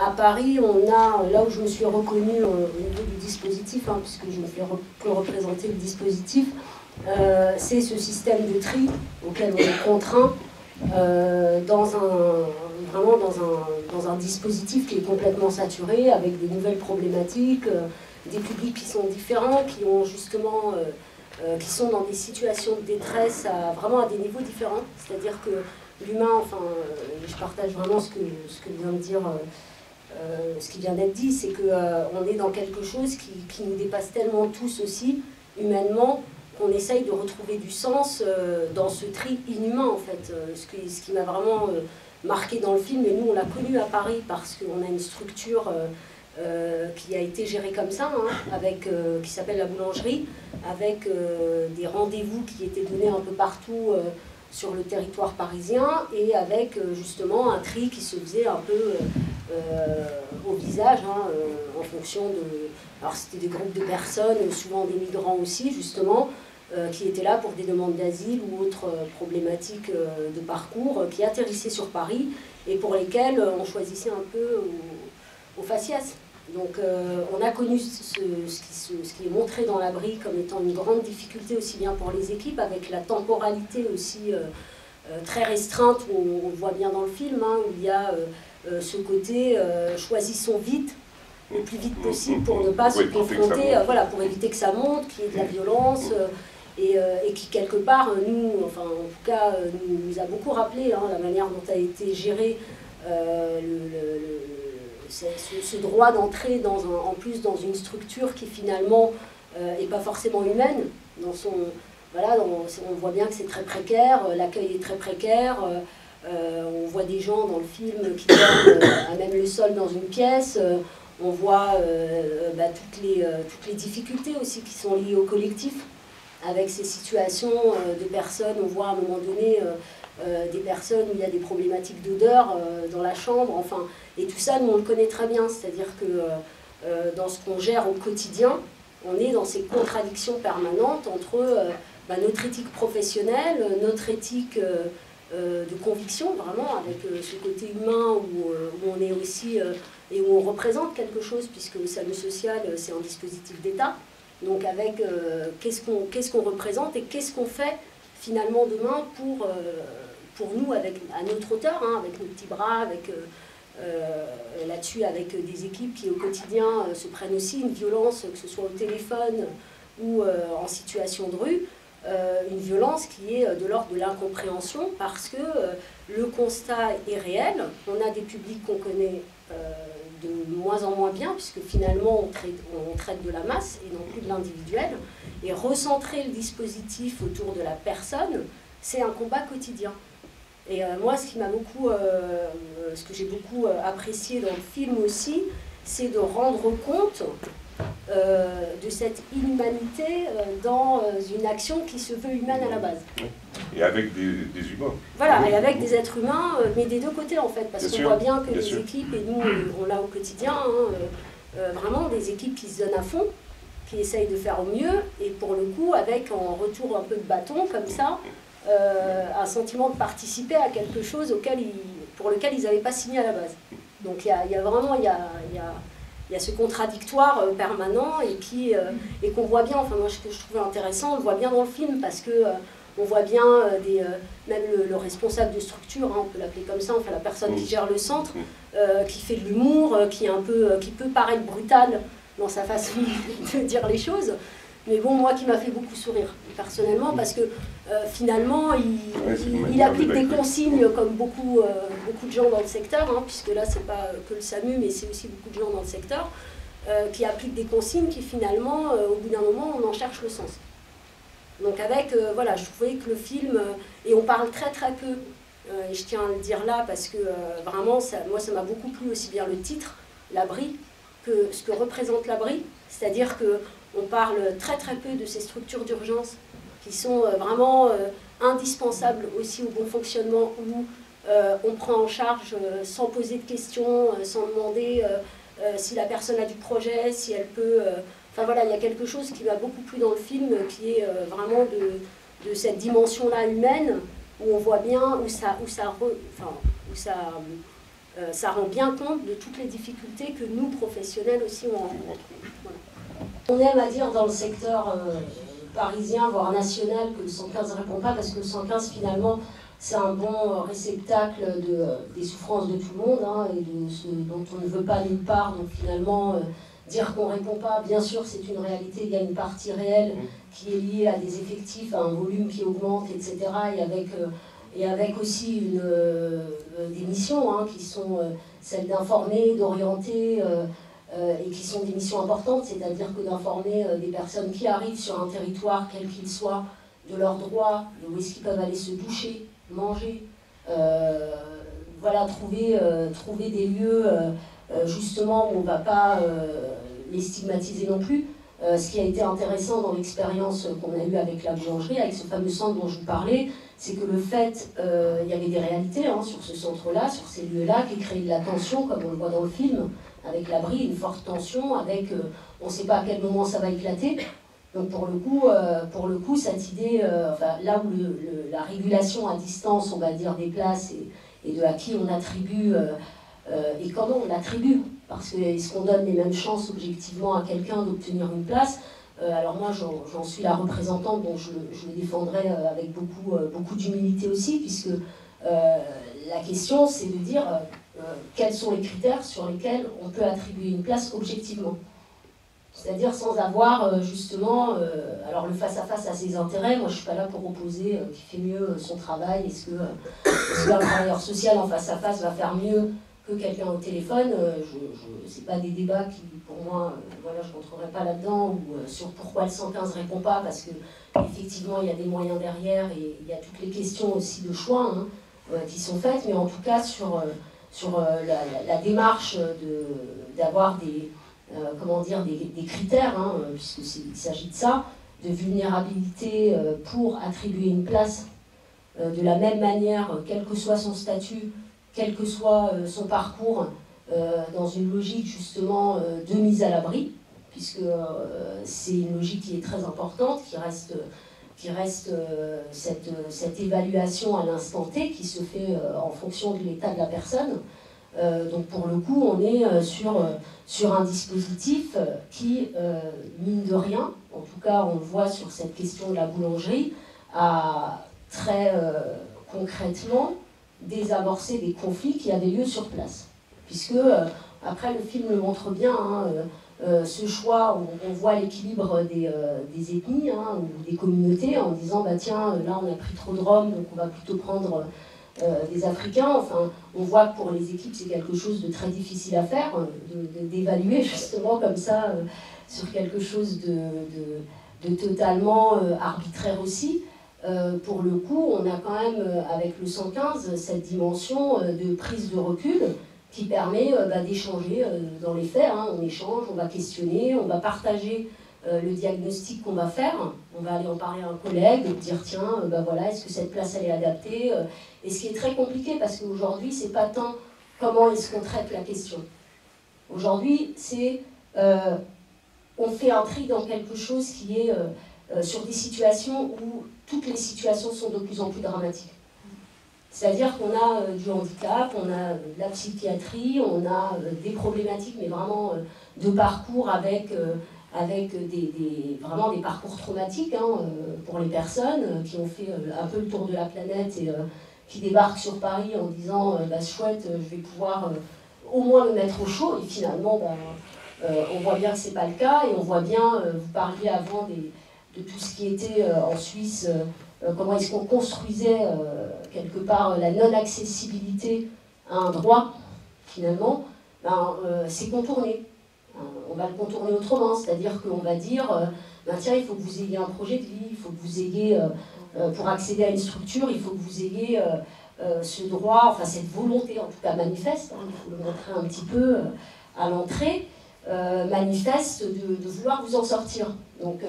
à Paris, on a, là où je me suis reconnue au niveau du dispositif, hein, puisque je me fais représenter le dispositif, c'est ce système de tri auquel on est contraint vraiment dans un dispositif qui est complètement saturé, avec de nouvelles problématiques, des publics qui sont différents, qui ont justement... qui sont dans des situations de détresse vraiment à des niveaux différents. C'est-à-dire que l'humain, enfin, je partage vraiment ce que vient de dire, ce qui vient d'être dit, c'est qu'on est dans quelque chose qui nous dépasse tellement tous aussi, humainement, qu'on essaye de retrouver du sens dans ce tri inhumain, en fait. Ce qui m'a vraiment marqué dans le film, et nous, on l'a connu à Paris, parce qu'on a une structure... qui a été gérée comme ça, hein, qui s'appelle la boulangerie, avec des rendez-vous qui étaient donnés un peu partout sur le territoire parisien, et avec justement un tri qui se faisait un peu au visage, hein, en fonction de... Alors c'était des groupes de personnes, souvent des migrants aussi, justement, qui étaient là pour des demandes d'asile ou autres problématiques de parcours, qui atterrissaient sur Paris, et pour lesquelles on choisissait un peu au faciès. Donc on a connu ce qui est montré dans l'abri comme étant une grande difficulté aussi bien pour les équipes, avec la temporalité aussi très restreinte, où on le voit bien dans le film, hein, où il y a ce côté choisissons vite, le plus vite possible pour ne pas se confronter, voilà, pour éviter que ça monte, qu'il y ait de la violence, et qui quelque part, nous, enfin en tout cas, nous a beaucoup rappelé, hein, la manière dont a été géré ce droit d'entrer en plus dans une structure qui finalement n'est pas forcément humaine. Voilà, on voit bien que c'est très précaire, l'accueil est très précaire, on voit des gens dans le film qui dorment à même le sol dans une pièce, on voit toutes les difficultés aussi qui sont liées au collectif, avec ces situations de personnes, on voit à un moment donné des personnes où il y a des problématiques d'odeur dans la chambre, enfin, et tout ça, nous on le connaît très bien, c'est-à-dire que dans ce qu'on gère au quotidien, on est dans ces contradictions permanentes entre notre éthique professionnelle, notre éthique de conviction, vraiment, avec ce côté humain où on est aussi, et où on représente quelque chose, puisque le salut social, c'est un dispositif d'État, donc avec qu'est-ce qu'on représente et qu'est-ce qu'on fait finalement demain pour nous, à notre hauteur, hein, avec nos petits bras, avec... là-dessus avec des équipes qui au quotidien se prennent aussi une violence, que ce soit au téléphone ou en situation de rue, une violence qui est de l'ordre de l'incompréhension, parce que le constat est réel. On a des publics qu'on connaît de moins en moins bien, puisque finalement on traite de la masse et non plus de l'individuel, et recentrer le dispositif autour de la personne, c'est un combat quotidien. Et moi, ce que j'ai beaucoup apprécié dans le film aussi, c'est de rendre compte de cette inhumanité dans une action qui se veut humaine à la base. Et avec des humains. Voilà, et avec des êtres humains, mais des deux côtés en fait, parce qu'on voit bien que les équipes, et nous on l'a au quotidien, hein, vraiment des équipes qui se donnent à fond, qui essayent de faire au mieux, et pour le coup avec en retour un peu de bâton comme ça, un sentiment de participer à quelque chose pour lequel ils n'avaient pas signé à la base. Donc il y a ce contradictoire permanent et qu'on voit bien, enfin moi ce que je trouvais intéressant, on le voit bien dans le film, parce que on voit bien même le responsable de structure, hein, on peut l'appeler comme ça, enfin la personne qui gère le centre, qui fait de l'humour, qui peut paraître brutal dans sa façon de dire les choses. Mais bon, moi qui m'a fait beaucoup sourire, personnellement, parce que finalement, il applique des consignes comme beaucoup de gens dans le secteur, hein, puisque là, c'est pas que le SAMU, mais c'est aussi beaucoup de gens dans le secteur, qui appliquent des consignes qui finalement, au bout d'un moment, on en cherche le sens. Donc voilà, je trouvais que le film, et on parle très très peu, et je tiens à le dire là, parce que vraiment, moi ça m'a beaucoup plu aussi bien le titre, l'abri, que ce que représente l'abri, c'est-à-dire que on parle très très peu de ces structures d'urgence qui sont vraiment indispensables aussi au bon fonctionnement, où on prend en charge sans poser de questions, sans demander si la personne a du projet, si elle peut... Enfin voilà, il y a quelque chose qui m'a beaucoup plu dans le film, qui est vraiment de cette dimension-là humaine, où on voit bien, où ça ça rend bien compte de toutes les difficultés que nous, professionnels aussi, on rencontre. Voilà. On aime à dire dans le secteur parisien, voire national, que le 115 ne répond pas, parce que le 115, finalement, c'est un bon réceptacle des souffrances de tout le monde, hein, et de ce dont on ne veut pas nulle part. Donc finalement, dire qu'on ne répond pas, bien sûr, c'est une réalité. Il y a une partie réelle qui est liée à des effectifs, à un volume qui augmente, etc. Et avec aussi des missions, hein, qui sont celles d'informer, d'orienter, et qui sont des missions importantes, c'est-à-dire que d'informer des personnes qui arrivent sur un territoire, quel qu'il soit, de leurs droits, de où est-ce qu'ils peuvent aller se doucher, manger, voilà, trouver des lieux justement où on ne va pas les stigmatiser non plus. Ce qui a été intéressant dans l'expérience qu'on a eue avec la boulangerie, avec ce fameux centre dont je vous parlais, c'est que le fait, il y avait des réalités hein, sur ce centre-là, sur ces lieux-là, qui créaient de la tension, comme on le voit dans le film, avec l'abri, une forte tension, avec on ne sait pas à quel moment ça va éclater. Donc pour le coup cette idée, enfin, là où la régulation à distance, on va dire, des places et de à qui on attribue et comment on l'attribue, parce que est-ce qu'on donne les mêmes chances objectivement à quelqu'un d'obtenir une place? Alors moi j'en suis la représentante, donc je le défendrai avec beaucoup d'humilité aussi, puisque la question c'est de dire quels sont les critères sur lesquels on peut attribuer une place objectivement. C'est-à-dire sans avoir justement, alors le face-à-face a ses intérêts, moi je ne suis pas là pour opposer qui fait mieux son travail, est-ce qu'un travailleur social en face-à-face va faire mieux que quelqu'un au téléphone, ce n'est pas des débats qui, pour moi, voilà, je ne rentrerai pas là-dedans, ou sur pourquoi le 115 ne répond pas, parce qu'effectivement il y a des moyens derrière, et il y a toutes les questions aussi de choix hein, qui sont faites, mais en tout cas sur la démarche d'avoir des critères, hein, puisqu'il s'agit de ça, de vulnérabilité pour attribuer une place de la même manière, quel que soit son statut, quel que soit son parcours, dans une logique justement de mise à l'abri, puisque c'est une logique qui est très importante, qui reste cette évaluation à l'instant T qui se fait en fonction de l'état de la personne. Donc pour le coup, on est sur un dispositif qui, mine de rien, en tout cas on le voit sur cette question de la boulangerie, a très concrètement désamorcé des conflits qui avaient lieu sur place. Puisque, après le film le montre bien, hein, ce choix où on voit l'équilibre des ethnies hein, ou des communautés en disant bah tiens, là on a pris trop de Roms, donc on va plutôt prendre des Africains. Enfin, on voit que pour les équipes c'est quelque chose de très difficile à faire, d'évaluer justement comme ça sur quelque chose de totalement arbitraire aussi. Pour le coup, on a quand même avec le 115 cette dimension de prise de recul qui permet d'échanger dans les faits. Hein. On échange, on va questionner, on va partager le diagnostic qu'on va faire. On va aller en parler à un collègue, dire tiens, voilà, est-ce que cette place elle est adaptée? Et ce qui est très compliqué parce qu'aujourd'hui, c'est pas tant comment est-ce qu'on traite la question. Aujourd'hui, c'est on fait un tri dans quelque chose qui est sur des situations où toutes les situations sont de plus en plus dramatiques. C'est-à-dire qu'on a du handicap, on a de la psychiatrie, on a des problématiques, mais vraiment de parcours avec vraiment des parcours traumatiques hein, pour les personnes qui ont fait un peu le tour de la planète et qui débarquent sur Paris en disant chouette, je vais pouvoir au moins me mettre au chaud, et finalement on voit bien que ce n'est pas le cas, et on voit bien, vous parliez avant de tout ce qui était en Suisse, comment est-ce qu'on construisait quelque part la non-accessibilité à un droit, finalement, c'est contourné. On va le contourner autrement, c'est-à-dire qu'on va dire, tiens, il faut que vous ayez un projet de vie, il faut que vous ayez, pour accéder à une structure, il faut que vous ayez ce droit, enfin cette volonté, en tout cas manifeste, hein, il faut le montrer un petit peu à l'entrée, manifeste de vouloir vous en sortir. Donc,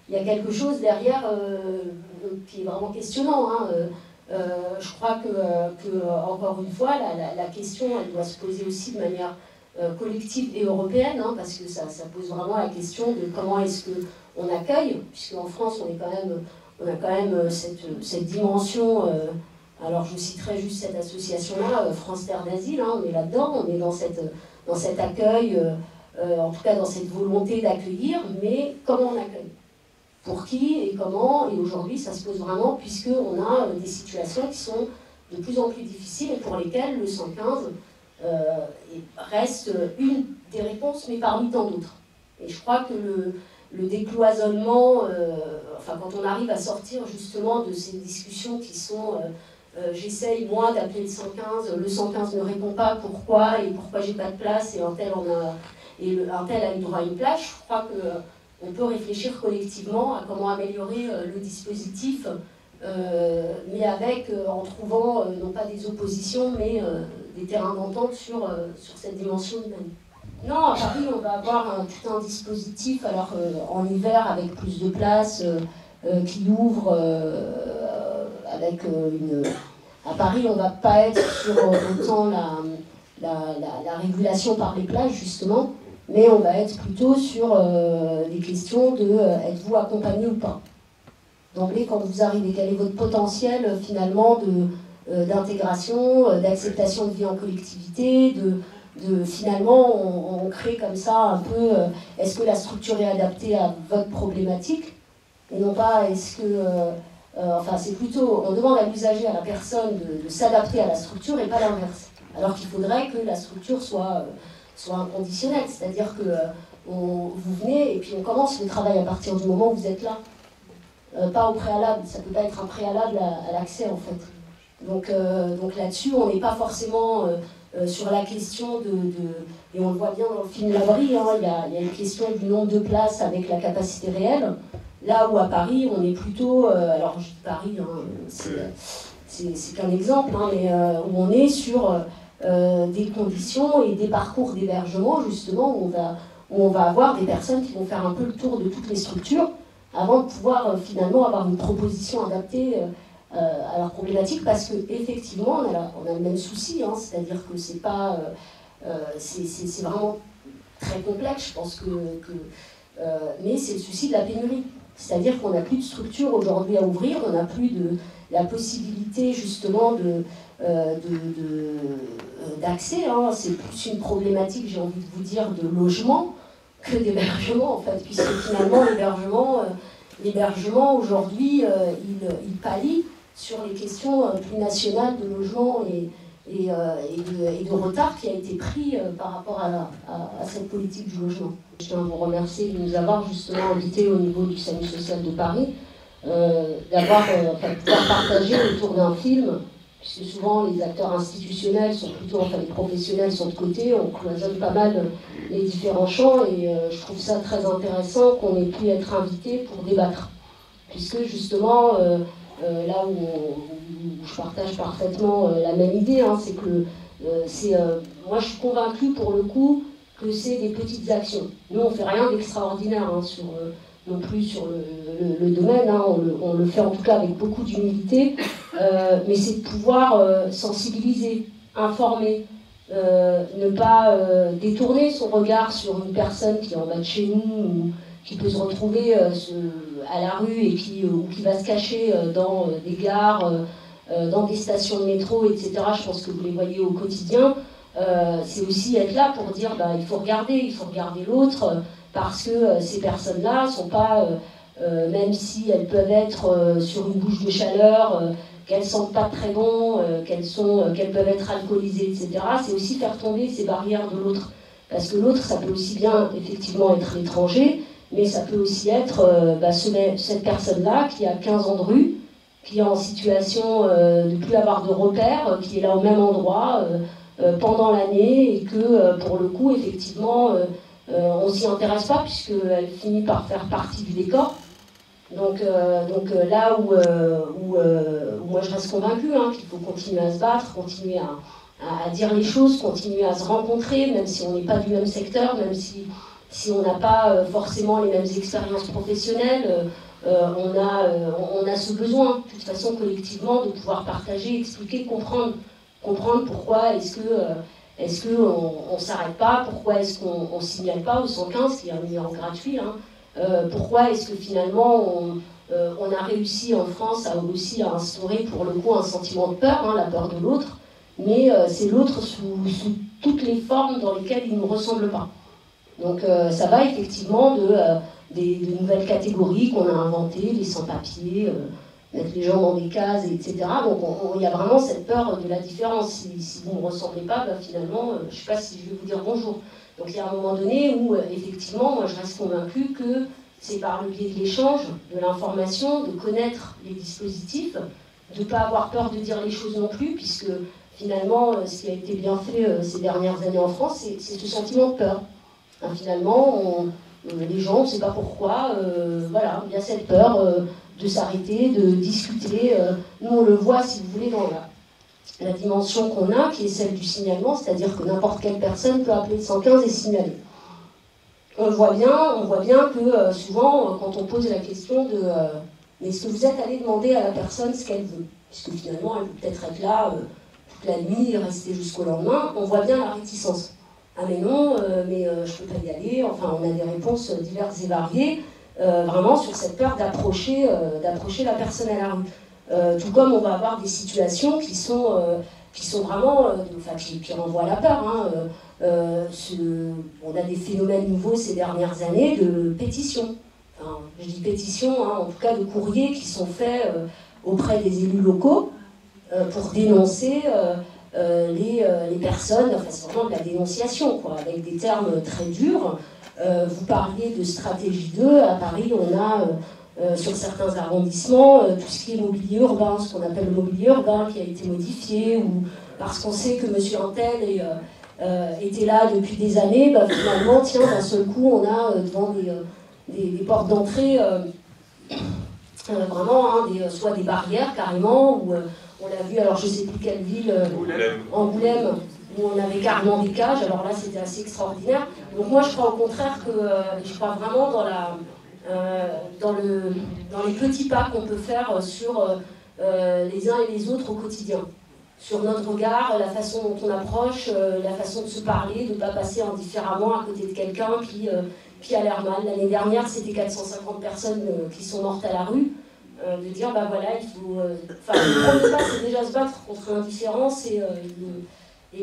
il y a quelque chose derrière qui est vraiment questionnant. Hein. Je crois que encore une fois, la question, elle doit se poser aussi de manière collective et européenne, hein, parce que ça pose vraiment la question de comment est-ce qu'on accueille, puisqu'en France, on a quand même cette dimension Alors je citerai juste cette association-là, France Terre d'Asile, hein, on est là-dedans, on est dans cet accueil, en tout cas dans cette volonté d'accueillir, mais comment on accueille? Pour qui et comment? Et aujourd'hui ça se pose vraiment puisqu'on a des situations qui sont de plus en plus difficiles et pour lesquelles le 115 reste une des réponses, mais parmi tant d'autres. Et je crois que le décloisonnement, enfin quand on arrive à sortir justement de ces discussions qui sont j'essaye moi d'appeler le 115 ne répond pas, pourquoi, et pourquoi j'ai pas de place, et un tel a eu droit à une place, je crois qu'on peut réfléchir collectivement à comment améliorer le dispositif, mais en trouvant non pas des oppositions, mais des terrains d'entente sur cette dimension humaine. Non, à Paris, on va avoir tout un dispositif, alors en hiver avec plus de places, qui ouvre avec à Paris, on ne va pas être sur autant la régulation par les plages, justement, mais on va être plutôt sur des questions de êtes-vous accompagné ou pas. D'emblée, quand vous arrivez, quel est votre potentiel, finalement, d'intégration, d'acceptation de vie en collectivité, finalement, on crée comme ça un peu, est-ce que la structure est adaptée à votre problématique? Et non pas, est-ce que... enfin, c'est plutôt, on demande à l'usager, à la personne, de s'adapter à la structure et pas l'inverse. Alors qu'il faudrait que la structure soit inconditionnelle, c'est-à-dire que vous venez et puis on commence le travail à partir du moment où vous êtes là. Pas au préalable, ça ne peut pas être un préalable à l'accès en fait. Donc là-dessus, on n'est pas forcément sur la question et on le voit bien dans le film L'Abri, hein, il y a une question du nombre de places avec la capacité réelle. Là où à Paris, on est plutôt, alors je dis Paris, hein, c'est qu'un exemple, hein, mais où on est sur des conditions et des parcours d'hébergement, justement, où on va avoir des personnes qui vont faire un peu le tour de toutes les structures avant de pouvoir finalement avoir une proposition adaptée à leur problématique, parce qu'effectivement, on a le même souci, hein, c'est-à-dire que c'est pas... c'est vraiment très complexe, je pense mais c'est le souci de la pénurie. C'est-à-dire qu'on n'a plus de structure aujourd'hui à ouvrir, on n'a plus la possibilité justement d'accès, hein. C'est plus une problématique, j'ai envie de vous dire, de logement que d'hébergement en fait, puisque finalement l'hébergement aujourd'hui, il pallie sur les questions plus nationales de logement et de retard qui a été pris par rapport à cette politique du logement. Je tiens à vous remercier de nous avoir justement invités au niveau du SAMU social de Paris, d'avoir pouvoir partager autour d'un film, puisque souvent les acteurs institutionnels sont plutôt, enfin les professionnels sont de côté, on cloisonne pas mal les différents champs et je trouve ça très intéressant qu'on ait pu être invités pour débattre, puisque justement là où je partage parfaitement la même idée, hein, c'est que moi je suis convaincue pour le coup que c'est des petites actions. Nous on ne fait rien d'extraordinaire hein, non plus sur le domaine, hein, on le fait en tout cas avec beaucoup d'humilité, mais c'est de pouvoir sensibiliser, informer, ne pas détourner son regard sur une personne qui est en bas de chez nous, ou qui peut se retrouver à la rue et ou qui va se cacher dans des gares, dans des stations de métro, etc. Je pense que vous les voyez au quotidien. C'est aussi être là pour dire il faut regarder l'autre, parce que ces personnes-là sont pas, même si elles peuvent être sur une bouche de chaleur, qu'elles sentent pas très bon, qu'elles peuvent être alcoolisées, etc. C'est aussi faire tomber ces barrières de l'autre. Parce que l'autre, ça peut aussi bien effectivement être l'étranger, mais ça peut aussi être cette personne-là qui a 15 ans de rue, qui est en situation de ne plus avoir de repères, qui est là au même endroit pendant l'année, et que pour le coup, effectivement, on ne s'y intéresse pas, puisqu'elle finit par faire partie du décor. Donc là où moi je reste convaincue hein, qu'il faut continuer à se battre, continuer à dire les choses, continuer à se rencontrer, même si on n'est pas du même secteur, même si on n'a pas forcément les mêmes expériences professionnelles, on a ce besoin, de toute façon collectivement, de pouvoir partager, expliquer, comprendre pourquoi est-ce qu'on ne s'arrête pas, pourquoi est-ce qu'on ne signale pas au 115, qui est un numéro gratuit, hein, pourquoi est-ce que finalement on a réussi en France aussi à instaurer pour le coup un sentiment de peur, hein, la peur de l'autre, mais c'est l'autre sous toutes les formes dans lesquelles il ne nous ressemble pas. Donc ça va effectivement de nouvelles catégories qu'on a inventées, les sans-papiers, mettre les gens dans des cases, etc. Donc il y a vraiment cette peur de la différence. Si vous ne me ressemblez pas, bah, finalement, je ne sais pas si je vais vous dire bonjour. Donc il y a un moment donné où, effectivement, moi je reste convaincue que c'est par le biais de l'échange, de l'information, de connaître les dispositifs, de ne pas avoir peur de dire les choses non plus, puisque finalement, ce qui a été bien fait ces dernières années en France, c'est ce sentiment de peur. Hein, finalement, les gens, on ne sait pas pourquoi, voilà, il y a cette peur de s'arrêter, de discuter. Nous, on le voit, si vous voulez, dans la dimension qu'on a, qui est celle du signalement, c'est-à-dire que n'importe quelle personne peut appeler le 115 et signaler. On voit bien que souvent, quand on pose la question de mais est-ce que vous êtes allé demander à la personne ce qu'elle veut, puisque finalement, elle peut peut-être être là toute la nuit et rester jusqu'au lendemain, on voit bien la réticence. Ah mais non, mais je peux pas y aller, enfin on a des réponses diverses et variées, vraiment sur cette peur d'approcher la personne à la rue. Tout comme on va avoir des situations qui sont vraiment, qui renvoient à la peur. Hein. On a des phénomènes nouveaux ces dernières années de pétitions. Enfin, je dis pétitions, hein, en tout cas de courriers qui sont faits auprès des élus locaux pour dénoncer les personnes, enfin c'est vraiment de la dénonciation, quoi, avec des termes très durs. Vous parliez de stratégie 2, à Paris on a sur certains arrondissements tout ce qui est mobilier urbain, ce qu'on appelle le mobilier urbain qui a été modifié, ou parce qu'on sait que monsieur Antel était là depuis des années, bah, finalement tiens d'un seul coup on a devant des portes d'entrée vraiment hein, soit des barrières carrément, ou on l'a vu, alors je ne sais plus quelle ville, Angoulême, où on avait carrément des cages, alors là c'était assez extraordinaire. Donc moi je crois au contraire que, je crois vraiment dans les petits pas qu'on peut faire sur les uns et les autres au quotidien. Sur notre regard, la façon dont on approche, la façon de se parler, de ne pas passer indifféremment à côté de quelqu'un qui a l'air mal. L'année dernière, c'était 450 personnes qui sont mortes à la rue. De dire, bah voilà, il faut... Enfin, le premier pas, c'est déjà se battre contre l'indifférence et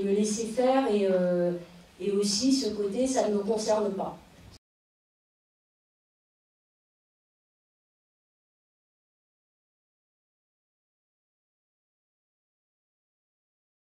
le laisser faire, et aussi ce côté, ça ne me concerne pas.